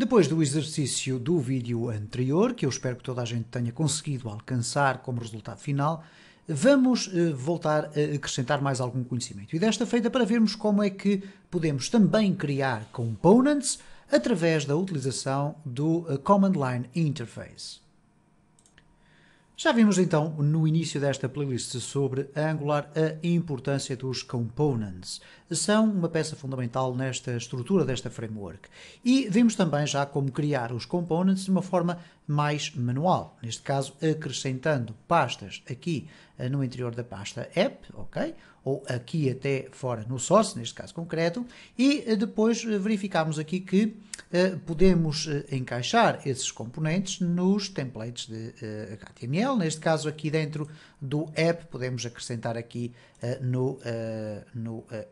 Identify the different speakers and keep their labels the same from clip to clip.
Speaker 1: Depois do exercício do vídeo anterior, que eu espero que toda a gente tenha conseguido alcançar como resultado final, vamos voltar a acrescentar mais algum conhecimento. E desta feita para vermos como é que podemos também criar components através da utilização do Command Line Interface. Já vimos então no início desta playlist sobre a Angular a importância dos components. São uma peça fundamental nesta estrutura desta framework. E vimos também já como criar os components de uma forma mais manual. Neste caso, acrescentando pastas aqui no interior da pasta app, ok? Ou aqui até fora no source, neste caso concreto, e depois verificamos aqui que podemos encaixar esses componentes nos templates de HTML. Neste caso aqui dentro do app podemos acrescentar aqui no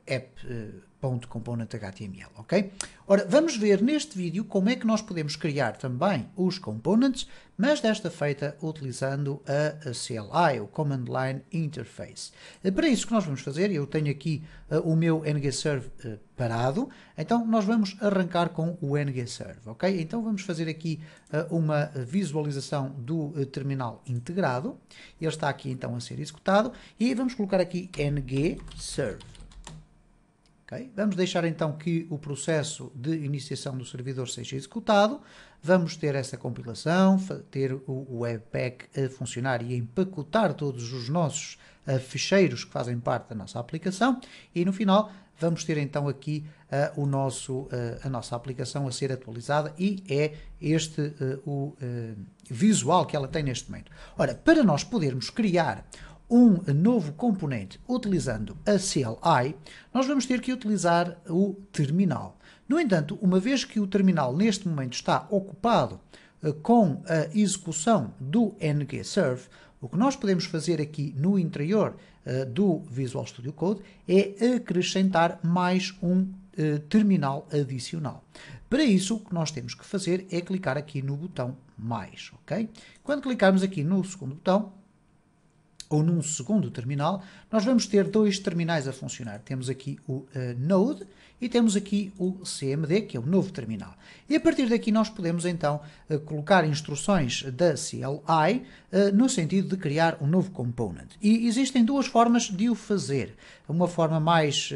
Speaker 1: app.component.html, ok? Ora, vamos ver neste vídeo como é que nós podemos criar também os components, mas desta feita utilizando a CLI, o Command Line Interface. Para isso que nós vamos fazer, eu tenho aqui o meu NGServe parado, então nós vamos arrancar com o NGServe, ok? Então vamos fazer aqui uma visualização do terminal integrado, ele está aqui então a ser executado, e vamos colocar aqui NGServe. Okay? Vamos deixar então que o processo de iniciação do servidor seja executado, vamos ter essa compilação, ter o Webpack a funcionar e a empacotar todos os nossos ficheiros que fazem parte da nossa aplicação e no final vamos ter então aqui a nossa aplicação a ser atualizada e é este o visual que ela tem neste momento. Ora, para nós podermos criar um novo componente utilizando a CLI, nós vamos ter que utilizar o terminal. No entanto, uma vez que o terminal neste momento está ocupado com a execução do NGServe, o que nós podemos fazer aqui no interior do Visual Studio Code é acrescentar mais um terminal adicional. Para isso, o que nós temos que fazer é clicar aqui no botão mais, ok? Quando clicarmos aqui no segundo botão, ou num segundo terminal, nós vamos ter dois terminais a funcionar. Temos aqui o Node e temos aqui o CMD, que é o novo terminal. E a partir daqui nós podemos então colocar instruções da CLI no sentido de criar um novo component. E existem duas formas de o fazer. Uma forma mais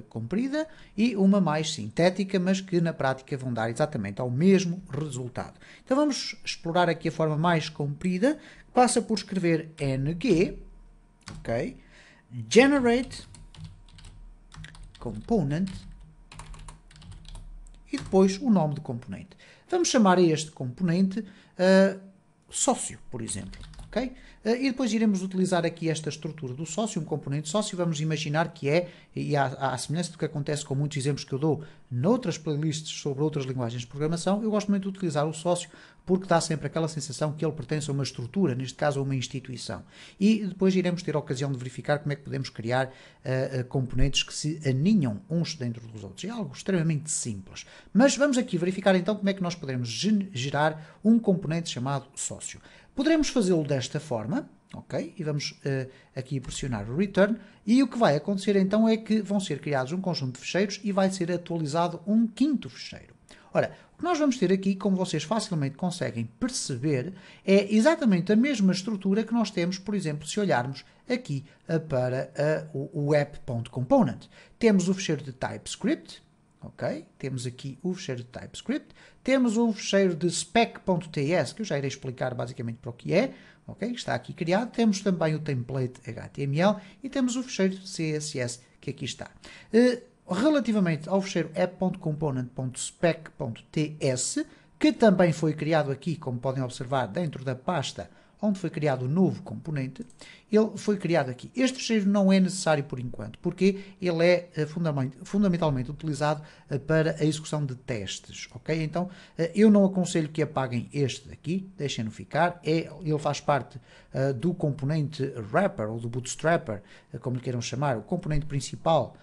Speaker 1: comprida e uma mais sintética, mas que na prática vão dar exatamente ao mesmo resultado. Então vamos explorar aqui a forma mais comprida, passa por escrever ng, ok, generate component e depois o nome do componente. Vamos chamar a este componente sócio, por exemplo, ok? E depois iremos utilizar aqui esta estrutura do sócio, um componente sócio, vamos imaginar que é, e à semelhança do que acontece com muitos exemplos que eu dou noutras playlists sobre outras linguagens de programação, eu gosto muito de utilizar o sócio porque dá sempre aquela sensação que ele pertence a uma estrutura, neste caso a uma instituição. E depois iremos ter a ocasião de verificar como é que podemos criar componentes que se aninham uns dentro dos outros. É algo extremamente simples. Mas vamos aqui verificar então como é que nós podemos gerar um componente chamado sócio. Poderemos fazê-lo desta forma, ok? E vamos aqui pressionar o return e o que vai acontecer então é que vão ser criados um conjunto de fecheiros e vai ser atualizado um quinto fecheiro. Ora, o que nós vamos ter aqui, como vocês facilmente conseguem perceber, é exatamente a mesma estrutura que nós temos, por exemplo, se olharmos aqui para o app.component. Temos o fecheiro de TypeScript, ok? Temos aqui o fecheiro de TypeScript, temos o fecheiro de spec.ts, que eu já irei explicar basicamente para o que é, ok? Está aqui criado. Temos também o template HTML e temos o fecheiro de CSS que aqui está. Relativamente ao fecheiro app.component.spec.ts, que também foi criado aqui, como podem observar, dentro da pasta onde foi criado o novo componente, ele foi criado aqui. Este fecheiro não é necessário por enquanto, porque ele é fundamentalmente utilizado para a execução de testes, ok? Então, eu não aconselho que apaguem este daqui, deixem-no ficar, ele faz parte do componente wrapper, ou do bootstrapper, como lhe queiram chamar, o componente principal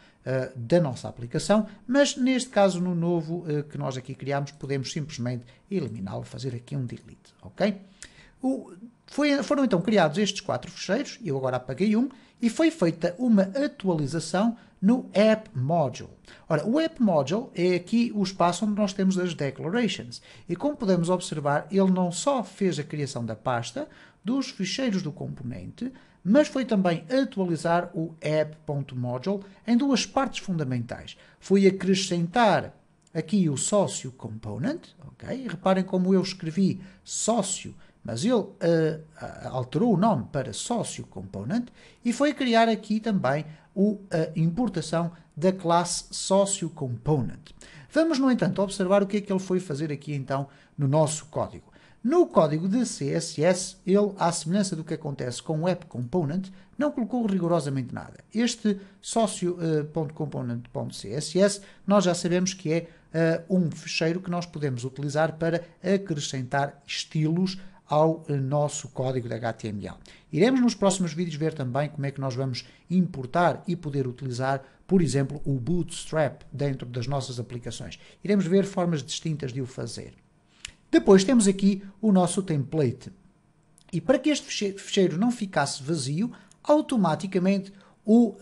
Speaker 1: da nossa aplicação, mas neste caso, no novo que nós aqui criamos, podemos simplesmente eliminá-lo, fazer aqui um delete, ok? Foram então criados estes 4 fecheiros, eu agora apaguei um, e foi feita uma atualização no App Module. Ora, o App Module é aqui o espaço onde nós temos as declarations. E como podemos observar, ele não só fez a criação da pasta, dos ficheiros do componente, mas foi também atualizar o app.module em 2 partes fundamentais. Foi acrescentar aqui o sócio component, ok? Reparem como eu escrevi sócio, mas ele alterou o nome para sócio component e foi criar aqui também a importação da classe sócio component. Vamos, no entanto, observar o que é que ele foi fazer aqui então no nosso código. No código de CSS, ele, à semelhança do que acontece com o app component, não colocou rigorosamente nada. Este socio.component.css, nós já sabemos que é um ficheiro que nós podemos utilizar para acrescentar estilos ao nosso código de HTML. Iremos nos próximos vídeos ver também como é que nós vamos importar e poder utilizar, por exemplo, o Bootstrap dentro das nossas aplicações. Iremos ver formas distintas de o fazer. Depois temos aqui o nosso template. E para que este ficheiro não ficasse vazio, automaticamente o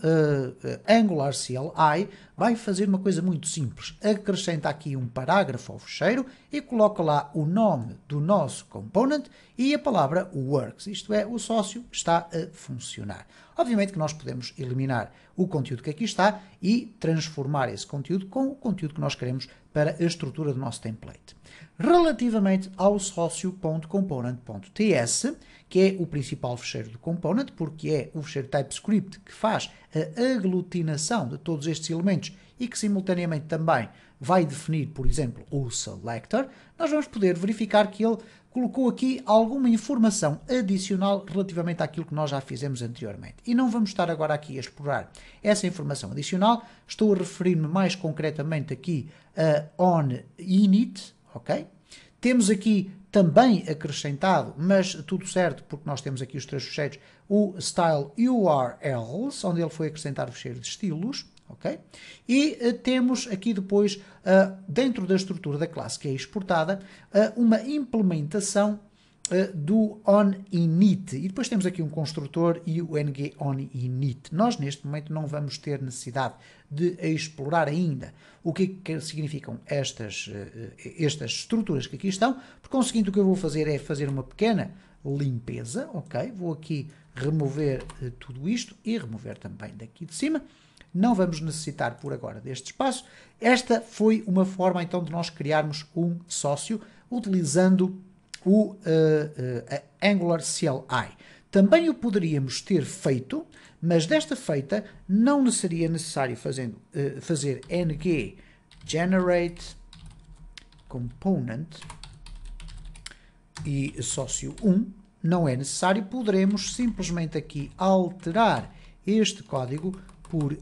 Speaker 1: Angular CLI vai fazer uma coisa muito simples. Acrescenta aqui um parágrafo ao ficheiro e coloca lá o nome do nosso component e a palavra works. Isto é, o sócio está a funcionar. Obviamente que nós podemos eliminar o conteúdo que aqui está e transformar esse conteúdo com o conteúdo que nós queremos para a estrutura do nosso template. Relativamente ao socio.component.ts, que é o principal ficheiro do component, porque é o ficheiro TypeScript que faz a aglutinação de todos estes elementos e que simultaneamente também vai definir, por exemplo, o selector, nós vamos poder verificar que ele colocou aqui alguma informação adicional relativamente àquilo que nós já fizemos anteriormente. E não vamos estar agora aqui a explorar essa informação adicional, estou a referir-me mais concretamente aqui a onInit, ok? Temos aqui também acrescentado, mas tudo certo, porque nós temos aqui os 3 ficheiros, o style URLs, onde ele foi acrescentar o ficheiro de estilos, ok? E temos aqui depois, dentro da estrutura da classe que é exportada, uma implementação do onInit. E depois temos aqui um construtor e o ngOnInit. Nós, neste momento, não vamos ter necessidade de explorar ainda o que significam estas estruturas que aqui estão. Por conseguinte, o que eu vou fazer é fazer uma pequena limpeza, ok? Vou aqui remover tudo isto e remover também daqui de cima. Não vamos necessitar por agora deste espaço. Esta foi uma forma então de nós criarmos um sócio utilizando o Angular CLI. Também o poderíamos ter feito, mas desta feita não seria necessário fazer ng generate component e sócio 1. Não é necessário, poderemos simplesmente aqui alterar este código por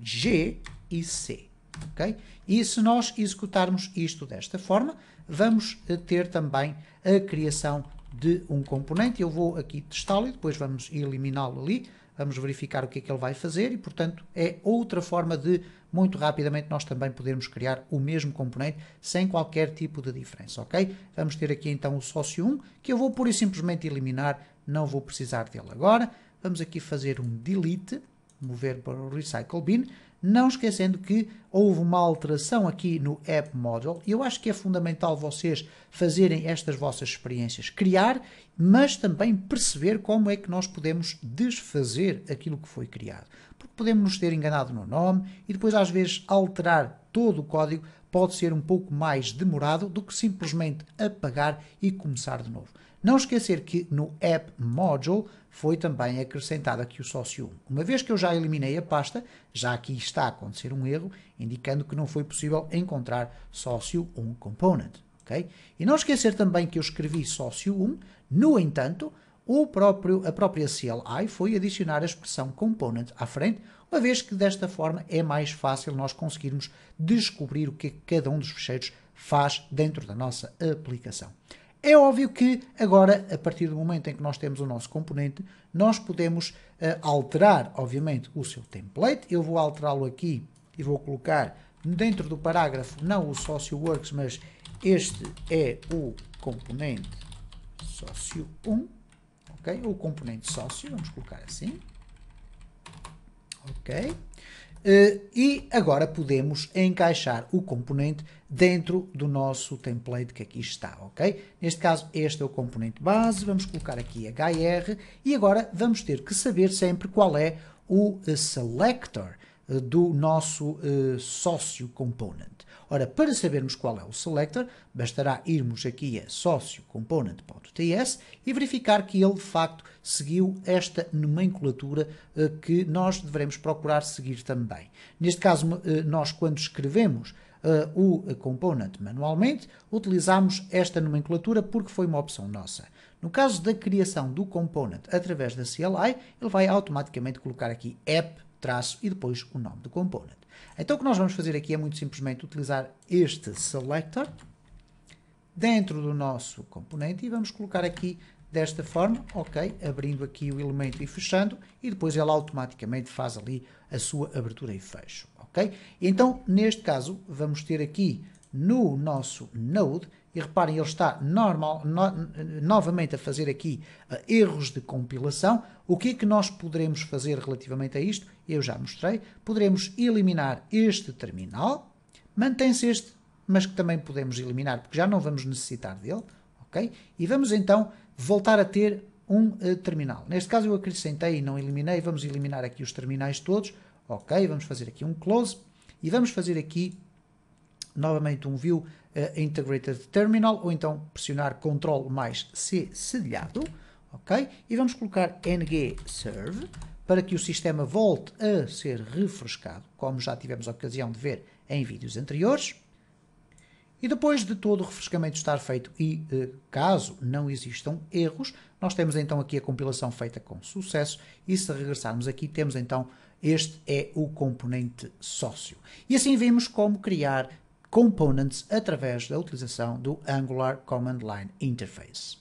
Speaker 1: G e C. Okay? E se nós executarmos isto desta forma, vamos ter também a criação de um componente. Eu vou aqui testá-lo e depois vamos eliminá-lo ali. Vamos verificar o que é que ele vai fazer e, portanto, é outra forma de, muito rapidamente, nós também podermos criar o mesmo componente sem qualquer tipo de diferença, ok? Vamos ter aqui então o sócio 1, que eu vou pura e simplesmente eliminar, não vou precisar dele agora. Vamos aqui fazer um delete, mover para o Recycle Bin, não esquecendo que houve uma alteração aqui no App Module e eu acho que é fundamental vocês fazerem estas vossas experiências, criar, mas também perceber como é que nós podemos desfazer aquilo que foi criado. Porque podemos nos ter enganado no nome e depois às vezes alterar todo o código pode ser um pouco mais demorado do que simplesmente apagar e começar de novo. Não esquecer que no App Module foi também acrescentado aqui o sócio 1. Uma vez que eu já eliminei a pasta, já aqui está a acontecer um erro, indicando que não foi possível encontrar sócio 1 component. Okay? E não esquecer também que eu escrevi sócio 1, no entanto, a própria CLI foi adicionar a expressão component à frente, uma vez que desta forma é mais fácil nós conseguirmos descobrir o que cada um dos ficheiros faz dentro da nossa aplicação. É óbvio que agora, a partir do momento em que nós temos o nosso componente, nós podemos alterar, obviamente, o seu template. Eu vou alterá-lo aqui e vou colocar dentro do parágrafo, não o SocioWorks, mas este é o componente sócio 1, ok? O componente sócio, vamos colocar assim, ok? E agora podemos encaixar o componente dentro do nosso template que aqui está, ok? Neste caso, este é o componente base, vamos colocar aqui HR e agora vamos ter que saber sempre qual é o selector do nosso sócio component. Ora, para sabermos qual é o selector, bastará irmos aqui a sociocomponent.ts e verificar que ele de facto seguiu esta nomenclatura que nós devemos procurar seguir também. Neste caso, nós quando escrevemos o component manualmente, utilizamos esta nomenclatura porque foi uma opção nossa. No caso da criação do component através da CLI, ele vai automaticamente colocar aqui app, traço e depois o nome do component. Então o que nós vamos fazer aqui é muito simplesmente utilizar este selector dentro do nosso componente e vamos colocar aqui desta forma, ok, abrindo aqui o elemento e fechando e depois ele automaticamente faz ali a sua abertura e fecho, ok? Então neste caso vamos ter aqui no nosso Node, e reparem, ele está novamente a fazer aqui erros de compilação. O que é que nós poderemos fazer relativamente a isto? Eu já mostrei. Poderemos eliminar este terminal, mantém-se este, mas que também podemos eliminar, porque já não vamos necessitar dele, ok? E vamos então voltar a ter um terminal. Neste caso eu acrescentei e não eliminei, vamos eliminar aqui os terminais todos, ok? Vamos fazer aqui um close, e vamos fazer aqui novamente um view integrated terminal, ou então pressionar Ctrl mais C cedilhado, ok? E vamos colocar ng serve para que o sistema volte a ser refrescado, como já tivemos a ocasião de ver em vídeos anteriores. E depois de todo o refrescamento estar feito e caso não existam erros, nós temos então aqui a compilação feita com sucesso e se regressarmos aqui temos então este é o componente sócio. E assim vimos como criar components através da utilização do Angular Command Line Interface.